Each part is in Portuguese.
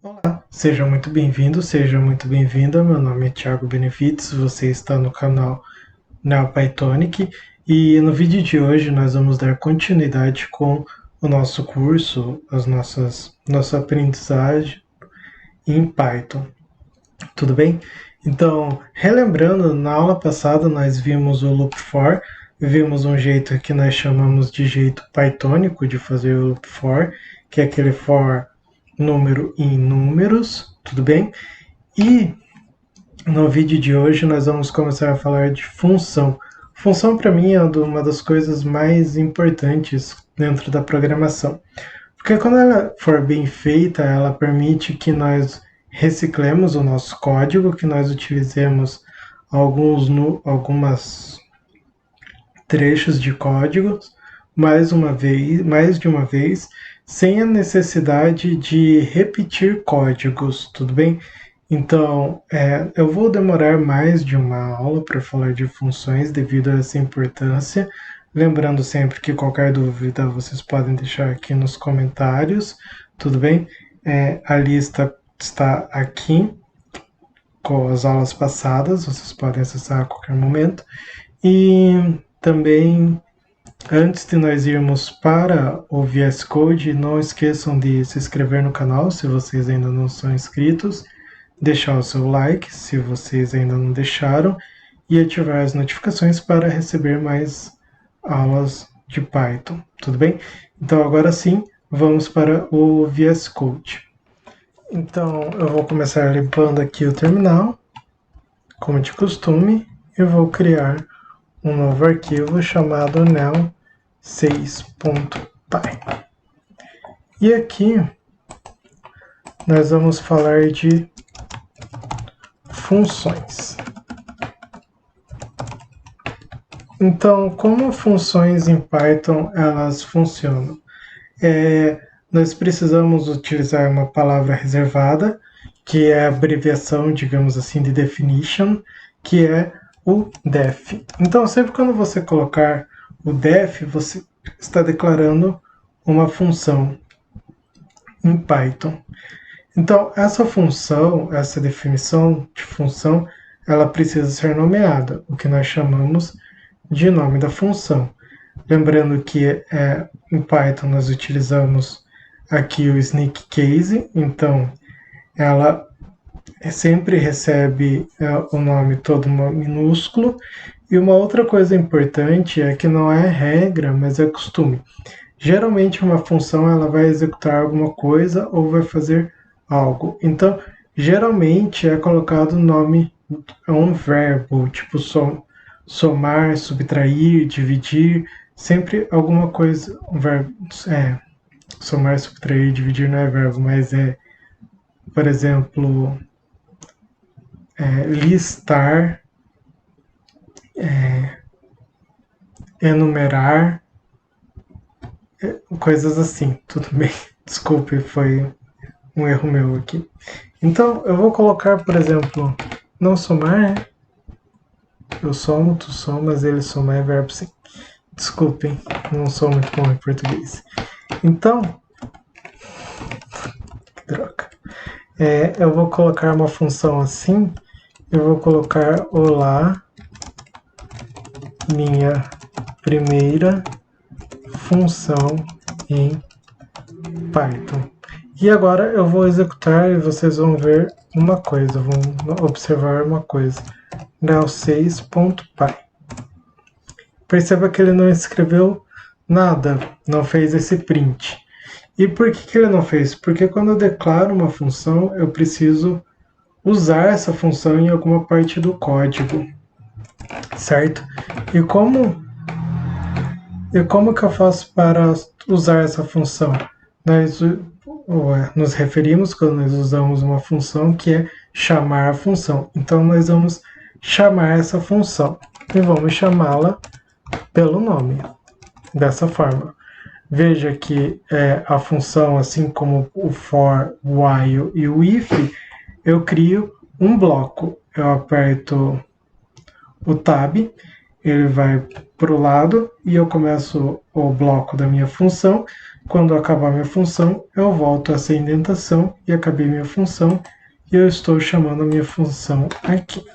Olá, seja muito bem-vindo, seja muito bem-vinda. Meu nome é Thiago Benefites, você está no canal NeoPythonic e no vídeo de hoje nós vamos dar continuidade com o nosso curso, nossa aprendizagem em Python. Tudo bem? Então, relembrando, na aula passada nós vimos o loop for, vimos um jeito que nós chamamos de jeito pythônico de fazer o loop for, que é aquele for número em números, tudo bem? E no vídeo de hoje nós vamos começar a falar de função. Função para mim é uma das coisas mais importantes dentro da programação, porque quando ela for bem feita, ela permite que nós reciclemos o nosso código, que nós utilizemos algumas trechos de código mais de uma vez, sem a necessidade de repetir códigos, tudo bem? Então, eu vou demorar mais de uma aula para falar de funções devido a essa importância. Lembrando sempre que qualquer dúvida vocês podem deixar aqui nos comentários, tudo bem? A lista está aqui com as aulas passadas, vocês podem acessar a qualquer momento. E também, antes de nós irmos para o VS Code, não esqueçam de se inscrever no canal se vocês ainda não são inscritos, deixar o seu like se vocês ainda não deixaram e ativar as notificações para receber mais aulas de Python, tudo bem? Então agora sim, vamos para o VS Code. Então eu vou começar limpando aqui o terminal, como de costume, e vou criar um novo arquivo chamado neo6.py. E aqui nós vamos falar de funções. Então, como funções em Python elas funcionam? Nós precisamos utilizar uma palavra reservada, que é a abreviação, digamos assim, de definition, que é o def. Então, sempre quando você colocar o def, você está declarando uma função em Python. Então, essa função, essa definição de função, ela precisa ser nomeada, o que nós chamamos de nome da função. Lembrando que em Python nós utilizamos aqui o sneak case, então ela sempre recebe o nome todo minúsculo. E uma outra coisa importante é que não é regra, mas é costume. Geralmente uma função ela vai executar alguma coisa ou vai fazer algo. Então, geralmente é colocado o nome a um verbo, tipo somar, subtrair, dividir, sempre alguma coisa, um verbo, somar, subtrair, dividir não é verbo, mas por exemplo, listar, enumerar, coisas assim, tudo bem? Desculpe, foi um erro meu aqui. Então, eu vou colocar, por exemplo, não somar, eu somo, tu somas, ele somar é verbo sim. Desculpem, não sou muito bom em português. Então, que droga. Eu vou colocar uma função assim, eu vou colocar olá, minha primeira função em Python. E agora eu vou executar e vocês vão ver uma coisa, vão observar uma coisa. neo6.py. Perceba que ele não escreveu nada, não fez esse print. E por que ele não fez? Porque quando eu declaro uma função, eu preciso usar essa função em alguma parte do código, certo? E como que eu faço para usar essa função? Nós nos referimos quando nós usamos uma função que é chamar a função. Então nós vamos chamar essa função e vamos chamá-la pelo nome, dessa forma. Veja que a função, assim como o for, while e o if, eu crio um bloco. Eu aperto o tab, ele vai para o lado e eu começo o bloco da minha função. Quando acabar minha função, eu volto a essa indentação e acabei minha função e eu estou chamando a minha função aqui.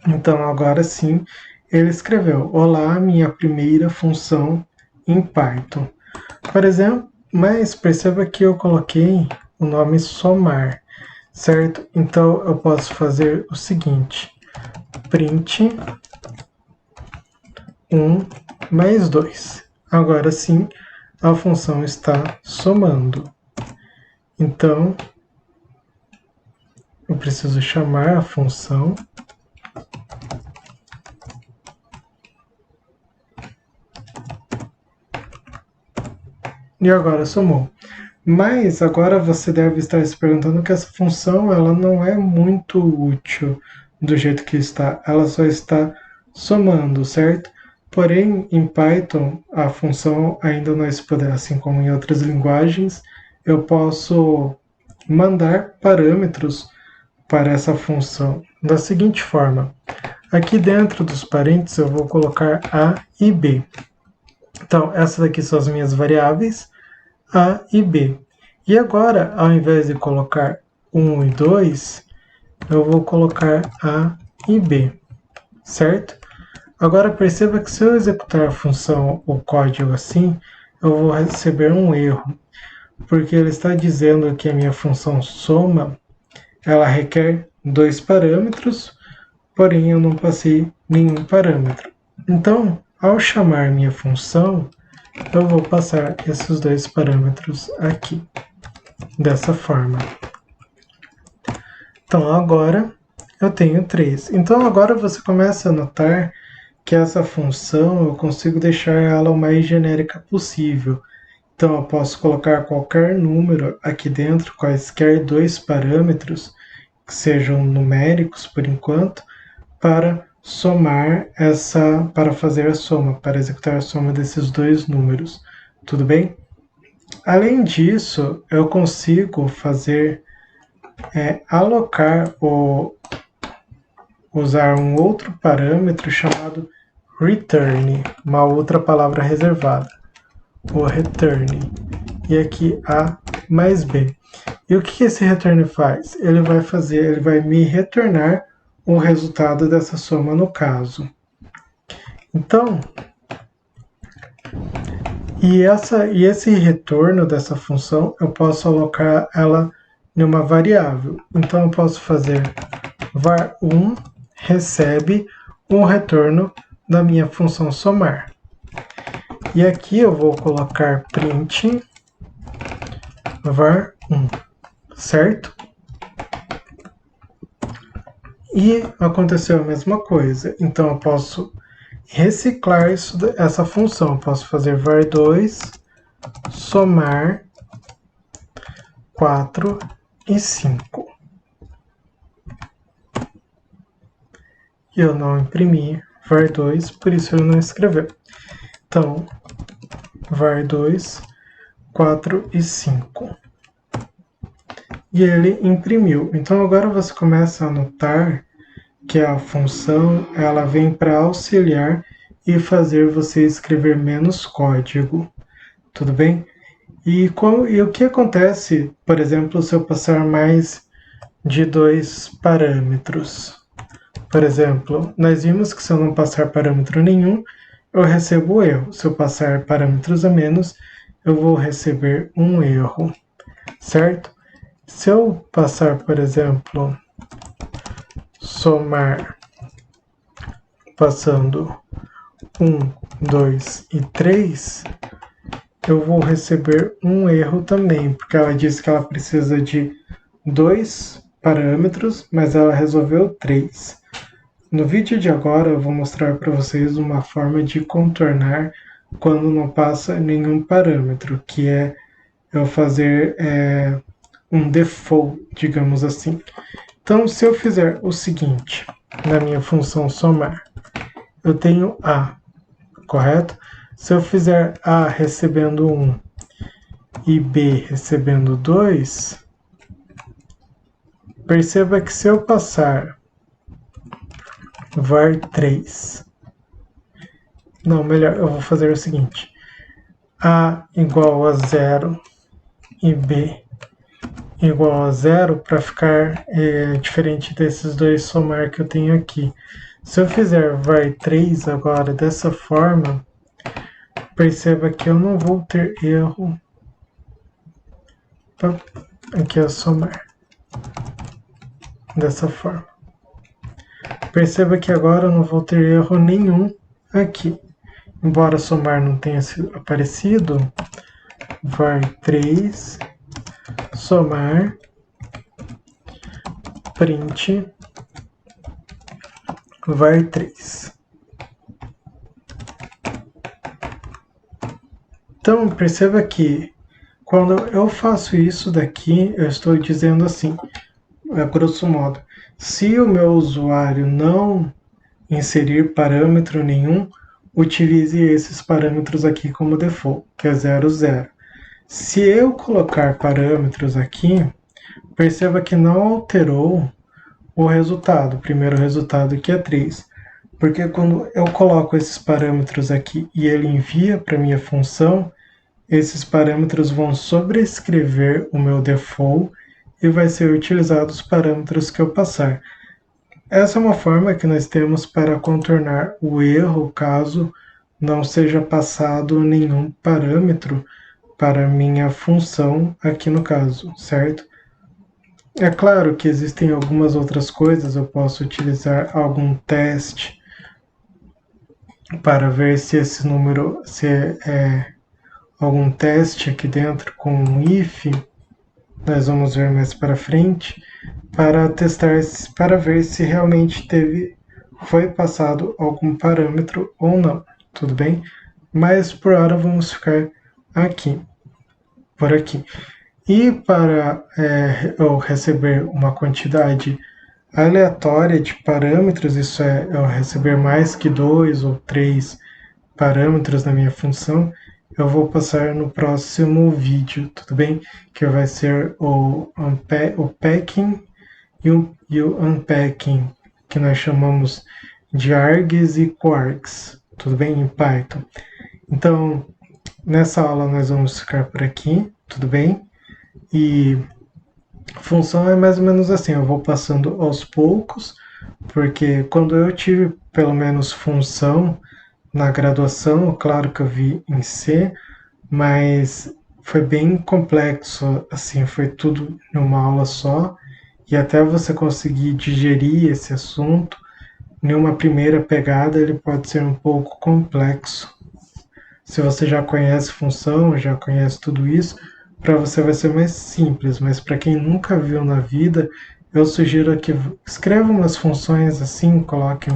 Então, agora sim, ele escreveu: olá, minha primeira função em Python. Por exemplo, mas perceba que eu coloquei o nome somar, certo? Então, eu posso fazer o seguinte: print 1 mais 2. Agora sim, a função está somando. Então, eu preciso chamar a função. E agora somou. Mas agora você deve estar se perguntando que essa função ela não é muito útil do jeito que está. Ela só está somando, certo? Porém, em Python, a função ainda não é se poder, assim como em outras linguagens, eu posso mandar parâmetros para essa função da seguinte forma. Aqui dentro dos parênteses eu vou colocar A e B. Então, essas aqui são as minhas variáveis, A e B. E agora, ao invés de colocar 1 e 2, eu vou colocar A e B, certo? Agora perceba que se eu executar a função, o código assim, eu vou receber um erro, porque ele está dizendo que a minha função soma, ela requer 2 parâmetros, porém eu não passei nenhum parâmetro. Então, ao chamar minha função, eu vou passar esses 2 parâmetros aqui, dessa forma. Então, agora eu tenho 3. Então, agora você começa a notar que essa função eu consigo deixar ela o mais genérica possível. Então, eu posso colocar qualquer número aqui dentro, quaisquer 2 parâmetros, que sejam numéricos por enquanto, para somar para fazer a soma, para executar a soma desses 2 números. Tudo bem? Além disso, eu consigo fazer alocar ou usar um outro parâmetro chamado return, uma outra palavra reservada, o return, e aqui A mais B. E o que esse return faz? Ele vai me retornar o resultado dessa soma no caso. Então, e esse retorno dessa função, eu posso alocar ela em uma variável. Então, eu posso fazer var1 recebe um retorno da minha função somar. E aqui eu vou colocar print var1, certo? E aconteceu a mesma coisa. Então eu posso reciclar essa função. Eu posso fazer var2 somar 4 e 5. E eu não imprimi var2, por isso ele não escreveu. Então, var2, 4 e 5. E ele imprimiu. Então agora você começa a notar que a função ela vem para auxiliar e fazer você escrever menos código. Tudo bem? E o que acontece, por exemplo, se eu passar mais de 2 parâmetros? Por exemplo, nós vimos que se eu não passar parâmetro nenhum, eu recebo erro. Se eu passar parâmetros a menos, eu vou receber um erro, certo? Se eu passar, por exemplo, somar passando 1, 2 e 3, eu vou receber um erro também, porque ela disse que ela precisa de 2 parâmetros, mas ela resolveu 3. No vídeo de agora eu vou mostrar para vocês uma forma de contornar quando não passa nenhum parâmetro, que é eu fazer um default, digamos assim. Então, se eu fizer o seguinte, na minha função somar, eu tenho A, correto? Se eu fizer A recebendo 1 e B recebendo 2, perceba que se eu passar var3, não, melhor, eu vou fazer o seguinte, A igual a 0 e B igual a 0 para ficar diferente desses dois somar que eu tenho aqui. Se eu fizer var 3 agora dessa forma, perceba que eu não vou ter erro. Aqui é somar. Dessa forma. Perceba que agora eu não vou ter erro nenhum aqui. Embora somar não tenha aparecido, var 3 somar print var 3. Então, perceba que quando eu faço isso daqui, eu estou dizendo assim, grosso modo, se o meu usuário não inserir parâmetro nenhum, utilize esses parâmetros aqui como default, que é 0, 0. Se eu colocar parâmetros aqui, perceba que não alterou o resultado, o primeiro resultado que é 3. Porque quando eu coloco esses parâmetros aqui e ele envia para minha função, esses parâmetros vão sobrescrever o meu default e vai ser utilizado os parâmetros que eu passar. Essa é uma forma que nós temos para contornar o erro caso não seja passado nenhum parâmetro para minha função aqui no caso, certo? É claro que existem algumas outras coisas, eu posso utilizar algum teste para ver se esse número, se é algum teste aqui dentro com um if, nós vamos ver mais para frente, para testar, para ver se realmente foi passado algum parâmetro ou não, tudo bem? Mas por hora vamos ficar aqui, por aqui. E para eu receber uma quantidade aleatória de parâmetros, isso é, eu receber mais que 2 ou 3 parâmetros na minha função, eu vou passar no próximo vídeo, tudo bem? Que vai ser o packing e o unpacking, que nós chamamos de args e quarks, tudo bem? Em Python. Então, nessa aula nós vamos ficar por aqui, tudo bem? E função é mais ou menos assim, eu vou passando aos poucos, porque quando eu tive pelo menos função na graduação, claro que eu vi em C, mas foi bem complexo, assim, foi tudo numa aula só, e até você conseguir digerir esse assunto, em uma primeira pegada ele pode ser um pouco complexo. Se você já conhece função, já conhece tudo isso, para você vai ser mais simples, mas para quem nunca viu na vida, eu sugiro que escreva umas funções assim, coloque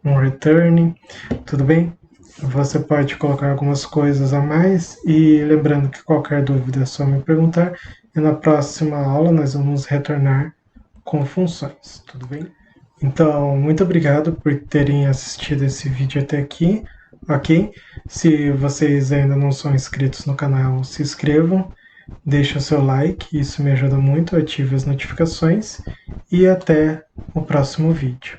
um return, tudo bem? Você pode colocar algumas coisas a mais e lembrando que qualquer dúvida é só me perguntar e na próxima aula nós vamos retornar com funções, tudo bem? Então, muito obrigado por terem assistido esse vídeo até aqui, ok? Se vocês ainda não são inscritos no canal, se inscrevam, deixem o seu like, isso me ajuda muito, ative as notificações e até o próximo vídeo.